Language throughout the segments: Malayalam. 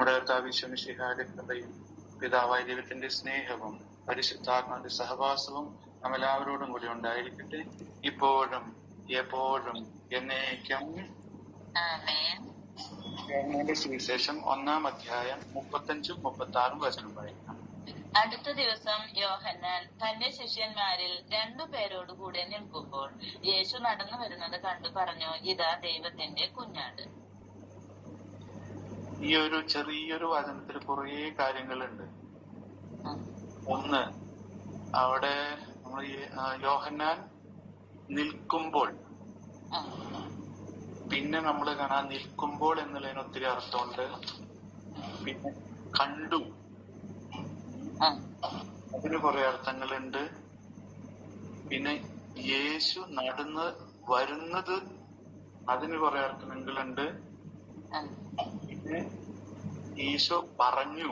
നമ്മുടെ കർത്താവ് ഈശോ മിശിഹായുടെ കൃപയും പിതാവായ ദൈവത്തിന്റെ സ്നേഹവും പരിശുദ്ധാത്മാവിന്റെ സഹവാസവും നമ്മളെല്ലാവരോടും കൂടി ഉണ്ടായിരിക്കട്ടെ, ഇപ്പോഴും എപ്പോഴും എന്നേക്കും. സുവിശേഷം 1-ാം അധ്യായം 35-36 വചനം വായിക്കാം. അടുത്ത ദിവസം യോഹന്നാൻ തന്റെ ശിഷ്യന്മാരിൽ 2 പേരോടുകൂടെ നിൽക്കുമ്പോൾ യേശു നടന്നു വരുന്നത് കണ്ടു പറഞ്ഞു, ഇതാ ദൈവത്തിന്റെ കുഞ്ഞാട്. ഈ ഒരു ചെറിയൊരു വചനത്തിൽ കുറേ കാര്യങ്ങളുണ്ട്. ഒന്ന്, അവിടെ നമ്മൾ യോഹന്നാൻ നിൽക്കുമ്പോൾ, പിന്നെ നമ്മൾ കാണാൻ നിൽക്കുമ്പോൾ എന്നുള്ളതിന് ഒത്തിരി അർത്ഥമുണ്ട്. പിന്നെ കണ്ടു, അതിന് കുറെ അർത്ഥങ്ങളുണ്ട്. പിന്നെ യേശു നടന്ന് വരുന്നത്, അതിന് കുറെ അർത്ഥങ്ങളുണ്ട്. പിന്നെ ഈശോ പറഞ്ഞു,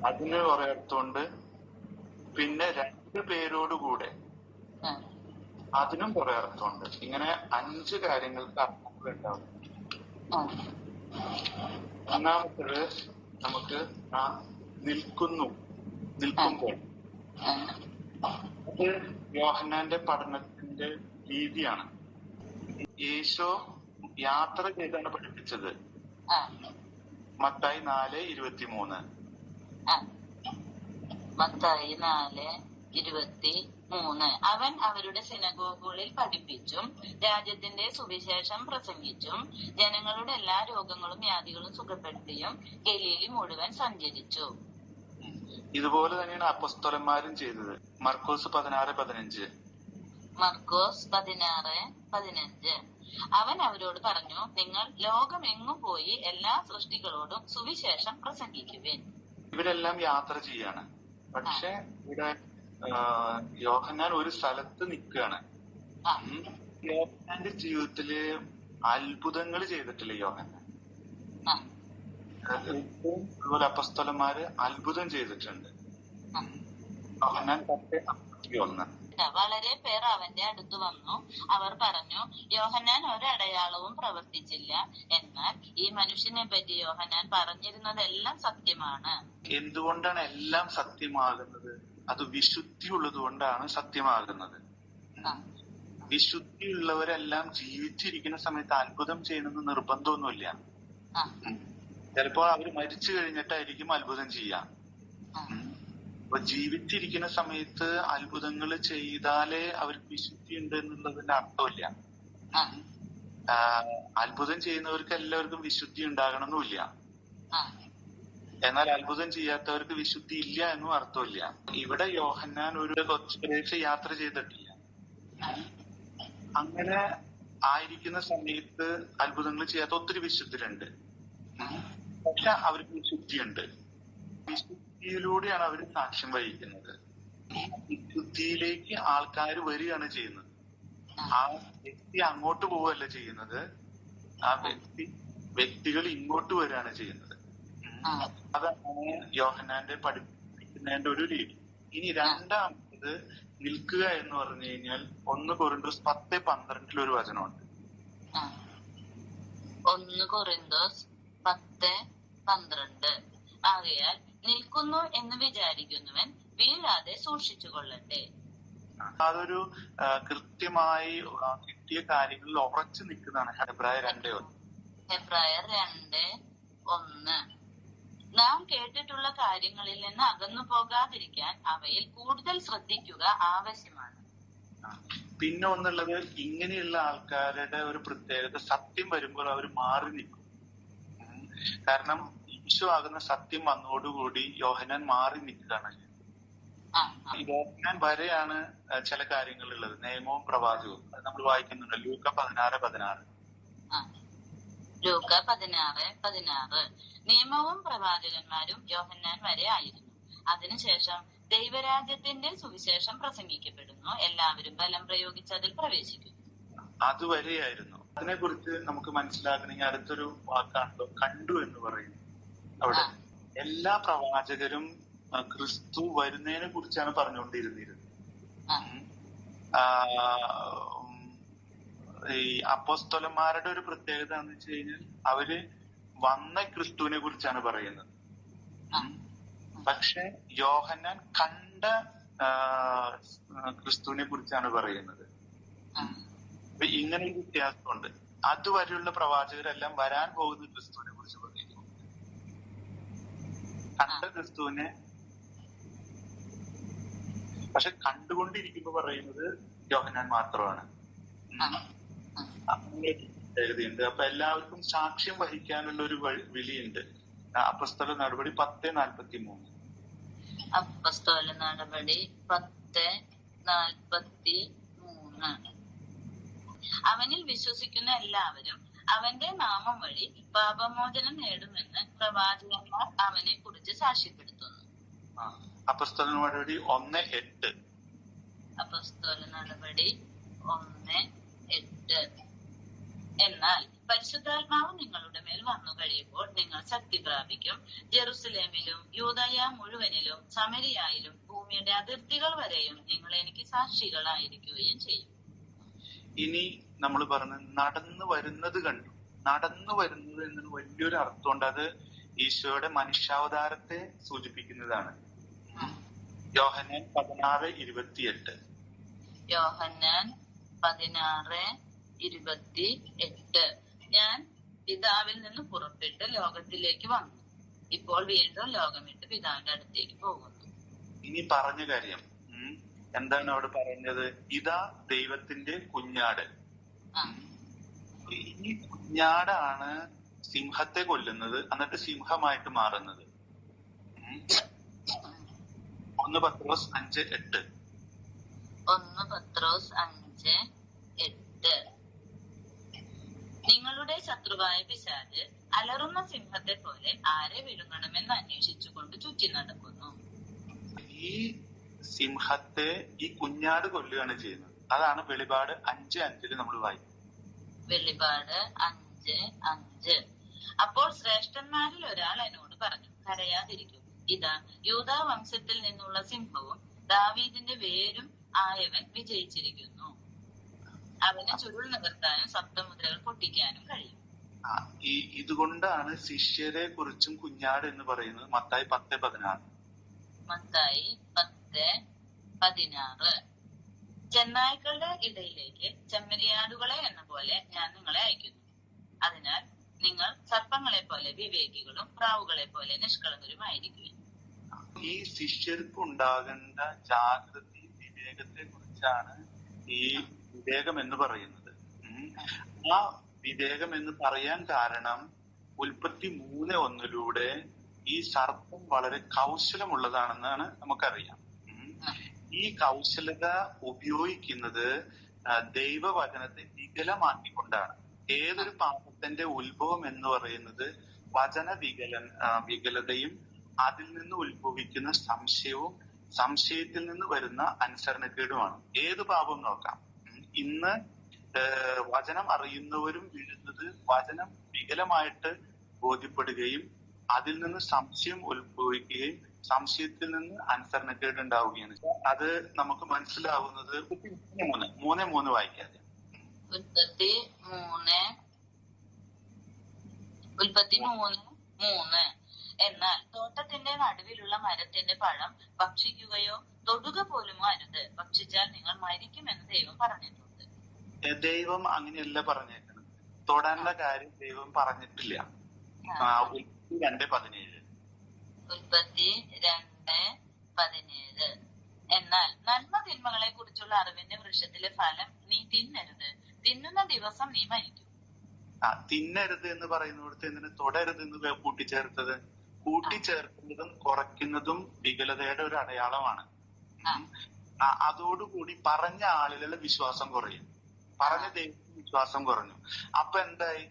അതിന് കുറെ അർത്ഥമുണ്ട്. പിന്നെ 2 പേരോടുകൂടെ, അതിനും കുറെ അർത്ഥമുണ്ട്. ഇങ്ങനെ 5 കാര്യങ്ങൾക്ക് അർത്ഥങ്ങളുണ്ടാവും. ഒന്നാമത്തേത് നമുക്ക് നിൽക്കുമ്പോൾ, അത് യോഹന്നാന്റെ പഠനത്തിന്റെ രീതിയാണ്. യേശോ യാത്ര ചെയ്താണ് പഠിപ്പിച്ചത്. മത്തായി 4:23. മത്തായി 4:23. അവൻ അവരുടെ സിനഗോഗുകളിൽ പഠിപ്പിച്ചും രാജ്യത്തിന്റെ സുവിശേഷം പ്രസംഗിച്ചും ജനങ്ങളുടെ എല്ലാ രോഗങ്ങളും വ്യാധികളും സുഖപ്പെടുത്തിയും ഗലീലി മുഴുവൻ സഞ്ചരിച്ചു. ഇതുപോലെ തന്നെയാണ് അപ്പോസ്തലന്മാരും ചെയ്തത്. മർക്കോസ് 16:15. മർക്കോസ് 16:15. അവൻ അവരോട് പറഞ്ഞു, നിങ്ങൾ ലോകമെങ്ങും പോയി എല്ലാ സൃഷ്ടികളോടും സുവിശേഷം പ്രസംഗിക്കുവിൻ. ഇവരെല്ലാം യാത്ര ചെയ്യാണ്. പക്ഷെ ഇവിടെ യോഹന്നാൻ ഒരു സ്ഥലത്ത് നിൽക്കുകയാണ്. യോഹന്നാന്റെ ജീവിതത്തില് അത്ഭുതങ്ങൾ ചെയ്തിട്ടില്ല യോഹന്നാൻ. അതുപോലെ അപ്പോസ്തലന്മാര് അത്ഭുതം ചെയ്തിട്ടുണ്ട്. യോഹന്നാൻ 10:51. വളരെ പേർ അവന്റെ അടുത്ത് വന്നു. അവർ പറഞ്ഞു, യോഹന്നാൻ ഒരടയാളവും പ്രവർത്തിച്ചില്ല, എന്നാൽ ഈ മനുഷ്യനെ പറ്റി യോഹന്നാൻ പറഞ്ഞിരുന്നതെല്ലാം സത്യമാണ്. എന്തുകൊണ്ടാണ് എല്ലാം സത്യമാകുന്നത്? അത് വിശുദ്ധി ഉള്ളത് കൊണ്ടാണ് സത്യമാകുന്നത്. വിശുദ്ധിയുള്ളവരെല്ലാം ജീവിച്ചിരിക്കുന്ന സമയത്ത് അത്ഭുതം ചെയ്യണമെന്ന് നിർബന്ധമൊന്നുമില്ല. ചിലപ്പോൾ അവർ മരിച്ചു കഴിഞ്ഞിട്ടായിരിക്കും അത്ഭുതം ചെയ്യാം. അപ്പൊ ജീവിച്ചിരിക്കുന്ന സമയത്ത് അത്ഭുതങ്ങൾ ചെയ്താലേ അവർക്ക് വിശുദ്ധി ഉണ്ട് എന്നുള്ളതിന്റെ അർത്ഥമില്ല. അത്ഭുതം ചെയ്യുന്നവർക്ക് എല്ലാവർക്കും വിശുദ്ധി ഉണ്ടാകണമെന്നില്ല. എന്നാൽ അത്ഭുതം ചെയ്യാത്തവർക്ക് വിശുദ്ധി ഇല്ല എന്നും അർത്ഥമില്ല. ഇവിടെ യോഹന്നാൻ ഒരു കുറച്ച് യാത്ര ചെയ്തിട്ടില്ല. അങ്ങനെ ആയിരിക്കുന്ന സമയത്ത് അത്ഭുതങ്ങൾ ചെയ്യാത്ത ഒത്തിരി വിശുദ്ധരുണ്ട്. പക്ഷെ അവർക്ക് വിശുദ്ധിയുണ്ട്. വിശുദ്ധിയിലൂടെയാണ് അവർ സാക്ഷ്യം വഹിക്കുന്നത്. വിശുദ്ധിയിലേക്ക് ആൾക്കാർ വരികയാണ് ചെയ്യുന്നത്. ആ വ്യക്തി അങ്ങോട്ട് പോവുകയല്ല ചെയ്യുന്നത്, ആ വ്യക്തികൾ ഇങ്ങോട്ട് വരികയാണ് ചെയ്യുന്നത്. അതാണ് യോഹന്നാന്റെ പഠിപ്പിക്കുന്നതിന്റെ ഒരു രീതി. ഇനി രണ്ടാമത് നിൽക്കുക എന്ന് പറഞ്ഞു കഴിഞ്ഞാൽ 1 കൊരിന്തോസ് 10:12 ഒരു വചനമുണ്ട്. 1 കൊരിന്തോസ് 10:12. ആകയാൽ നിൽക്കുന്നു എന്ന് വിചാരിക്കുന്നവൻ വീഴാതെ സൂക്ഷിച്ചു കൊള്ളട്ടെ. അതൊരു കൃത്യമായി കിട്ടിയ കാര്യങ്ങളിൽ ഉറച്ചു നിൽക്കുന്നതാണ്. ഹെബ്രായർ 2:1. നാം കേട്ടിട്ടുള്ള കാര്യങ്ങളിൽ നിന്ന് അകന്നു പോകാതിരിക്കാൻ അവയിൽ കൂടുതൽ ശ്രദ്ധിക്കുക ആവശ്യമാണ്. പിന്നെ ഒന്നുള്ളത്, ഇങ്ങനെയുള്ള ആൾക്കാരുടെ ഒരു പ്രത്യേകത, സത്യം വരുമ്പോൾ അവർ മാറി നിൽക്കും. കാരണം ഈശോ ആകുന്ന സത്യം വന്നതോടുകൂടി യോഹന്നാൻ മാറി നിൽക്കുകയാണ്. യോഹന്നാൻ വരെയാണ് ചില കാര്യങ്ങളുള്ളത്, നിയമവും പ്രവാചകവും. അത് നമ്മൾ വായിക്കുന്നുണ്ട്. ലൂക്ക 16:16. ലൂക്ക 16:16. നിയമവും പ്രവാചകന്മാരും യോഹന്നാൻ വരെ ആയിരുന്നു. അതിനുശേഷം ദൈവരാജ്യത്തിന്റെ സുവിശേഷം പ്രസംഗിക്കപ്പെടുന്നു. എല്ലാവരും ബലം പ്രയോഗിച്ച് അതിൽ പ്രവേശിക്കുന്നു. അതുവരെയായിരുന്നു. അതിനെ കുറിച്ച് നമുക്ക് മനസ്സിലാക്കണമെങ്കിൽ അടുത്തൊരു വാക്കാണല്ലോ കണ്ടു എന്ന് പറയുന്നത്. അവിടെ എല്ലാ പ്രവാചകരും ക്രിസ്തു വരുന്നതിനെ കുറിച്ചാണ് പറഞ്ഞുകൊണ്ടിരുന്നത്. ഈ അപ്പോസ്തലന്മാരുടെ ഒരു പ്രത്യേകത എന്ന് വെച്ച് കഴിഞ്ഞാൽ അവര് വന്ന ക്രിസ്തുവിനെ കുറിച്ചാണ് പറയുന്നത്. പക്ഷെ യോഹന്നാൻ കണ്ട ക്രിസ്തുവിനെ കുറിച്ചാണ് പറയുന്നത്. അപ്പൊ ഇങ്ങനെ ഒരു വ്യത്യാസമുണ്ട്. അതുവരെയുള്ള പ്രവാചകരെല്ലാം വരാൻ പോകുന്ന ക്രിസ്തുവിനെ കുറിച്ച് പറയുന്നു. കണ്ട ക്രിസ്തുവിനെ പക്ഷെ കണ്ടുകൊണ്ടിരിക്കുമ്പോ പറയുന്നത് യോഹന്നാൻ മാത്രമാണ്. പ്രത്യേകതയുണ്ട്. അപ്പൊ എല്ലാവർക്കും സാക്ഷ്യം വഹിക്കാനുള്ള ഒരു വിളിയുണ്ട്. അപ്പസ്തല നടപടി 10:43. അപ്പസ്തോല നടപടി 10:43. അവനിൽ വിശ്വസിക്കുന്ന എല്ലാവരും അവന്റെ നാമം വഴി പാപമോചനം നേടുമെന്ന് പ്രവാചകന്മാർ അവനെ കുറിച്ച് സാക്ഷ്യപ്പെടുത്തുന്നു. അപ്പസ്തോല നടപടി 1:8. അപ്പസ്തോല നടപടി 1:8. എന്നാൽ പരിശുദ്ധാത്മാവ് നിങ്ങളുടെ മേൽ വന്നു കഴിയുമ്പോൾ നിങ്ങൾ ശക്തി പ്രാപിക്കും. ജെറുസലേമിലും യൂദയ മുഴുവനിലും സമരിയായാലും ഭൂമിയുടെ അതിർത്തികൾ വരെയും നിങ്ങൾ എനിക്ക് സാക്ഷികളായിരിക്കുകയും ചെയ്യും. ഇനി നമ്മൾ പറഞ്ഞ നടന്നു വരുന്നത് കണ്ടു. നടന്നു വരുന്നത് എന്നൊരു വലിയൊരു അർത്ഥമുണ്ട്. അത് ഈശോയുടെ മനുഷ്യാവതാരത്തെ സൂചിപ്പിക്കുന്നതാണ്. യോഹന്നാൻ 16:28. യോഹന്നാൻ 16:28. ഞാൻ പിതാവിൽ നിന്ന് പുറപ്പെട്ട് ലോകത്തിലേക്ക് വന്നു. ഇപ്പോൾ വീണ്ടും ലോകം വിട്ട് പിതാവിന്റെ അടുത്തേക്ക് പോകുന്നു. ഇനി പറഞ്ഞ കാര്യം എന്താണ് അവിടെ പറയുന്നത്? ഇതാ ദൈവത്തിന്റെ കുഞ്ഞാട്. ഈ കുഞ്ഞാടാണ് സിംഹത്തെ കൊല്ലുന്നത്, എന്നിട്ട് സിംഹമായിട്ട് മാറുന്നത്. 1 പത്രോസ് 5:8. 1 പത്രോസ് 5:8. നിങ്ങളുടെ ശത്രുവായ പിശാച് അലറുന്ന സിംഹത്തെ പോലെ ആരെ വിഴുങ്ങണമെന്ന് അന്വേഷിച്ചുകൊണ്ട് ചുറ്റി നടക്കുന്നു. ഈ സിംഹത്തെ ഈ കുഞ്ഞാട് കൊല്ലുകയാണ് ചെയ്യുന്നത്. അതാണ് വെളിപാട് 5:5 നമ്മൾ വായിക്കും. വെളിപാട് 5:5. അപ്പോൾ ശ്രേഷ്ഠന്മാരിൽ ഒരാൾ എന്നോട് പറഞ്ഞു, കരയാതിരിക്കും. ഇതാ യൂദാ വംശത്തിൽ നിന്നുള്ള സിംഹവും ദാവീദിന്റെ വേരും ആയവൻ വിജയിച്ചിരിക്കുന്നു. അവന് ചുരുൾ നികർത്താനും സപ്തമുദ്രകൾ പൊട്ടിക്കാനും കഴിയും. ഇതുകൊണ്ടാണ് ശിഷ്യരെ കുറിച്ചും കുഞ്ഞാട് എന്ന് പറയുന്നത്. മത്തായി 10:16. മത്തായി 10:16. ചെന്നായ്ക്കളുടെ ഇടയിലേക്ക് ചെമ്മരിയാടുകളെ എന്ന പോലെ ഞാൻ നിങ്ങളെ അയക്കുന്നു. അതിനാൽ നിങ്ങൾ സർപ്പങ്ങളെ പോലെ വിവേകികളും പ്രാവുകളെ പോലെ നിഷ്കളങ്കരുമായിരിക്കും. ഈ ശിഷ്യർക്ക് ഉണ്ടാകേണ്ട ജാഗ്രത വിവേകത്തെ കുറിച്ചാണ് ഈ വിവേകം എന്ന് പറയുന്നത്. ആ വിവേകം എന്ന് പറയാൻ കാരണം ഉൽപ്പത്തി 3:1 ഈ സർപ്പം വളരെ കൗശലമുള്ളതാണെന്നാണ് നമുക്കറിയാം. ഈ കൗശലത ഉപയോഗിക്കുന്നത് ദൈവവചനത്തെ വികലമാക്കിക്കൊണ്ടാണ്. ഏതൊരു പാപത്തിന്റെ ഉത്ഭവം എന്ന് പറയുന്നത് വികലതയും അതിൽ നിന്ന് ഉത്ഭവിക്കുന്ന സംശയവും സംശയത്തിൽ നിന്ന് വരുന്ന അനുസരണക്കേടുമാണ്. ഏത് പാപം നോക്കാം. ഇന്ന് വചനം അറിയുന്നവരും വീഴുന്നത് വചനം വികലമായിട്ട് ബോധ്യപ്പെടുകയും അതിൽ നിന്ന് സംശയം ഉത്ഭവിക്കുകയും സംശയത്തിൽ നിന്ന് അനുസരണക്കേട് ഉണ്ടാവുകയാണ്. അത് നമുക്ക് മനസ്സിലാവുന്നത് 3:3 വായിക്കാതെ. ഉൽപ്പത്തി 3:3. എന്നാൽ തോട്ടത്തിന്റെ നടുവിലുള്ള മരത്തിന്റെ പഴം ഭക്ഷിക്കുകയോ തൊടുക പോലും അരുത്, ഭക്ഷിച്ചാൽ നിങ്ങൾ മരിക്കുമെന്ന് ദൈവം പറഞ്ഞിട്ടുണ്ട്. ദൈവം അങ്ങനെയല്ല പറഞ്ഞേക്കുന്നത്. തൊടാനുള്ള കാര്യം ദൈവം പറഞ്ഞിട്ടില്ല. ഉൽപ്പത്തി 2:17. ഉൽപ്പത്തി 2:17. എന്നാൽ നന്മ തിന്മകളെ കുറിച്ചുള്ള അറിവിന്റെ വൃക്ഷത്തിലെ ഫലം നീ തിന്നരുത്, തിന്നുന്ന ദിവസം നീ മരിക്കും. തിന്നരുത് എന്ന് പറയുന്നിടത്ത് എന്തിന് തൊടരുത് എന്ന് കൂട്ടിച്ചേർത്തത്? കൂട്ടിച്ചേർക്കുന്നതും കുറയ്ക്കുന്നതും വികലതയുടെ ഒരു അടയാളമാണ്. അതോടുകൂടി പറഞ്ഞ ആളുകളുടെ വിശ്വാസം കുറയും. പറഞ്ഞ ദൈവത്തിന്റെ വിശ്വാസം കുറഞ്ഞു. അപ്പൊ എന്തായി?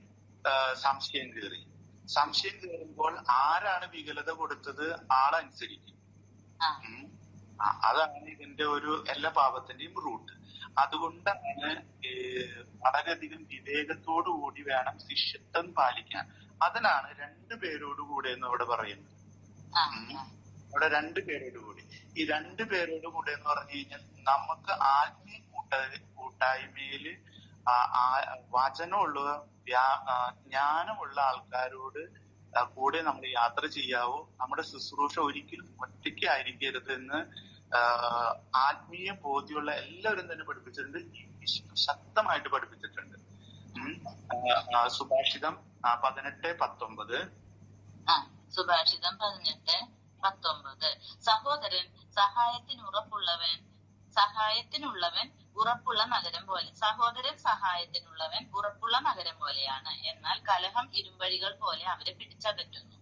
സംശയം കയറി. സംശയം കയറുമ്പോൾ ആരാണ് വികലത കൊടുത്തത്? ആളനുസരിക്കും. അതാണ് ഇതിന്റെ ഒരു എല്ലാ പാപത്തിന്റെയും റൂട്ട്. അതുകൊണ്ടാണ് വളരെയധികം വിവേകത്തോടുകൂടി വേണം ശിഷ്യത്വം പാലിക്കാൻ. അതിനാണ് 2 പേരോടുകൂടെ എന്ന് അവിടെ പറയുന്നത്. അവിടെ 2 പേരോടുകൂടി. ഈ 2 പേരോടുകൂടെ എന്ന് പറഞ്ഞു കഴിഞ്ഞാൽ നമുക്ക് ആത്മീയ കൂട്ടായ്മയില് വചനമുള്ള ജ്ഞാനമുള്ള ആൾക്കാരോട് കൂടെ നമ്മൾ യാത്ര ചെയ്യാവോ. നമ്മുടെ ശുശ്രൂഷ ഒരിക്കലും ഒറ്റയ്ക്ക് ആയിരിക്കരുത് എന്ന് ആത്മീയ ബോധ്യമുള്ള എല്ലാവരും തന്നെ പഠിപ്പിച്ചിട്ടുണ്ട്. ശക്തമായിട്ട് പഠിപ്പിച്ചിട്ടുണ്ട്. സുഭാഷിതം 18:19. സുഭാഷിതം 18:19. സഹോദരൻ സഹായത്തിനുള്ളവൻ ഉറപ്പുള്ള നഗരം പോലെ. സഹോദരൻ സഹായത്തിനുള്ളവൻ ഉറപ്പുള്ള നഗരം പോലെയാണ്. എന്നാൽ കലഹം ഇരുമ്പഴികൾ പോലെ അവരെ പിടിച്ചകറ്റുന്നു.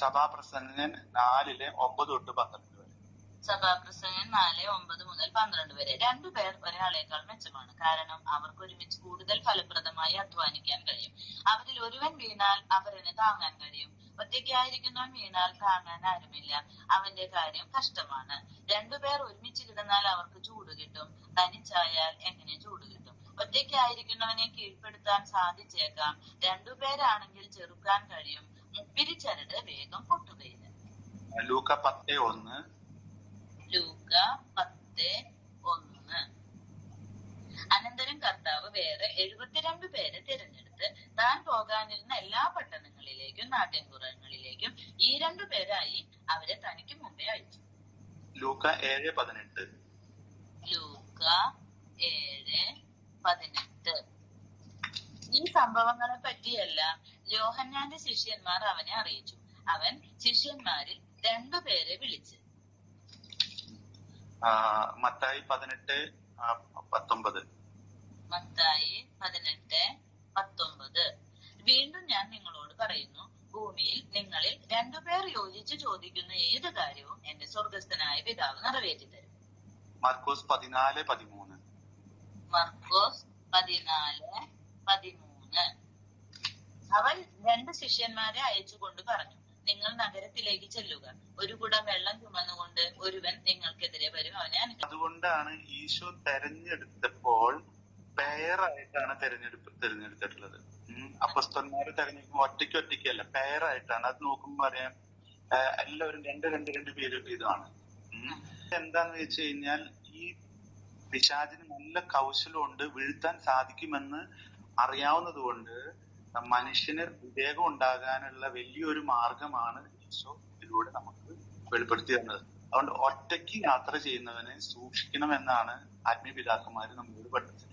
സഭാപ്രസംഗൻ 4:9-12 വരെ. സഭാപ്രസംഗൻ 4:9 മുതൽ 12 വരെ. രണ്ടുപേർ ഒരാളേക്കാൾ മെച്ചമാണ്, കാരണം അവർക്ക് ഒരുമിച്ച് കൂടുതൽ ഫലപ്രദമായി അധ്വാനിക്കാൻ കഴിയും. അവരിൽ ഒരുവൻ വീണാൽ അവരന് താങ്ങാൻ കഴിയും. ഒറ്റയ്ക്കായിരിക്കുന്നവൻ വീണാൽ താങ്ങാൻ ആരുമില്ല, അവന്റെ കാര്യം കഷ്ടമാണ്. രണ്ടുപേർ ഒരുമിച്ച് കിടന്നാൽ അവർക്ക് ചൂട് കിട്ടും, തനിച്ചായാൽ എങ്ങനെ ചൂട് കിട്ടും? ഒറ്റയ്ക്കായിരിക്കുന്നവനെ കീഴ്പ്പെടുത്താൻ സാധിച്ചേക്കാം, രണ്ടുപേരാണെങ്കിൽ ചെറുക്കാൻ കഴിയും. മുപ്പിരിച്ചരട് വേഗം പൊട്ടുകയില്ല. ലൂക്ക 10:1. ലൂക്ക 10:1. അനന്തരം കർത്താവ് വേറെ 72 പേരെ തിരഞ്ഞെടുത്ത് താൻ പോകാനിരുന്ന എല്ലാ പട്ടണങ്ങളിലേക്കും നാട്ടിൻപുറങ്ങളിലേക്കും ഈ 2 പേരായി അവരെ തനിക്ക് മുമ്പേ അയച്ചു. ലൂക്ക 7:18. ലൂക്ക 7:18. ഈ സംഭവങ്ങളെ പറ്റിയെല്ലാം യോഹന്നാന്റെ ശിഷ്യന്മാർ അവനെ അറിയിച്ചു. അവൻ ശിഷ്യന്മാരിൽ 2 പേരെ വിളിച്ച്. മത്തായി 18:19. മത്തായി 18:19. വീണ്ടും ഞാൻ നിങ്ങളോട് പറയുന്നു, ഭൂമിയിൽ നിങ്ങളിൽ 2 പേർ യോജിച്ച് ചോദിക്കുന്ന ഏത് കാര്യവും എന്റെ സ്വർഗസ്ഥനായ പിതാവ് നിറവേറ്റി തരും. മർക്കോസ് 14:13. മർക്കോസ് 14:13. അവൻ 2 ശിഷ്യന്മാരെ അയച്ചുകൊണ്ട് പറഞ്ഞു, നിങ്ങൾ നഗരത്തിലേക്ക് ചെല്ലുക, ഒരു കുടം വെള്ളം ചുമന്നുകൊണ്ട് ഒരുവൻ നിങ്ങൾക്കെതിരെ വരും, അവനെ അനുഗമിക്കുക. അതുകൊണ്ടാണ് ഈശോ തെരഞ്ഞെടുത്തപ്പോൾ പെയറായിട്ടാണ് തെരഞ്ഞെടുത്തിട്ടുള്ളത്. അപ്പസ്തലന്മാരെ തെരഞ്ഞെടുക്കുമ്പോൾ ഒറ്റയ്ക്കല്ല, പെയറായിട്ടാണ്. അത് നോക്കുമ്പോ അറിയാം, എല്ലാവരും 2 പേര് ഇതാണ്. എന്താന്ന് വെച്ച് കഴിഞ്ഞാൽ ഈ പിശാചിന് നല്ല കൗശലമുണ്ട്, വീഴ്ത്താൻ സാധിക്കുമെന്ന് അറിയാവുന്നത് കൊണ്ട് മനുഷ്യന് വിവേകം ഉണ്ടാകാനുള്ള വലിയൊരു മാർഗമാണ് ഈശോ ഇതിലൂടെ നമുക്ക് വെളിപ്പെടുത്തി തന്നത്. അതുകൊണ്ട് ഒറ്റയ്ക്ക് യാത്ര ചെയ്യുന്നവനെ സൂക്ഷിക്കണമെന്നാണ് ആത്മീയ പിതാക്കന്മാര് നമ്മളോട് പഠിപ്പിച്ചത്.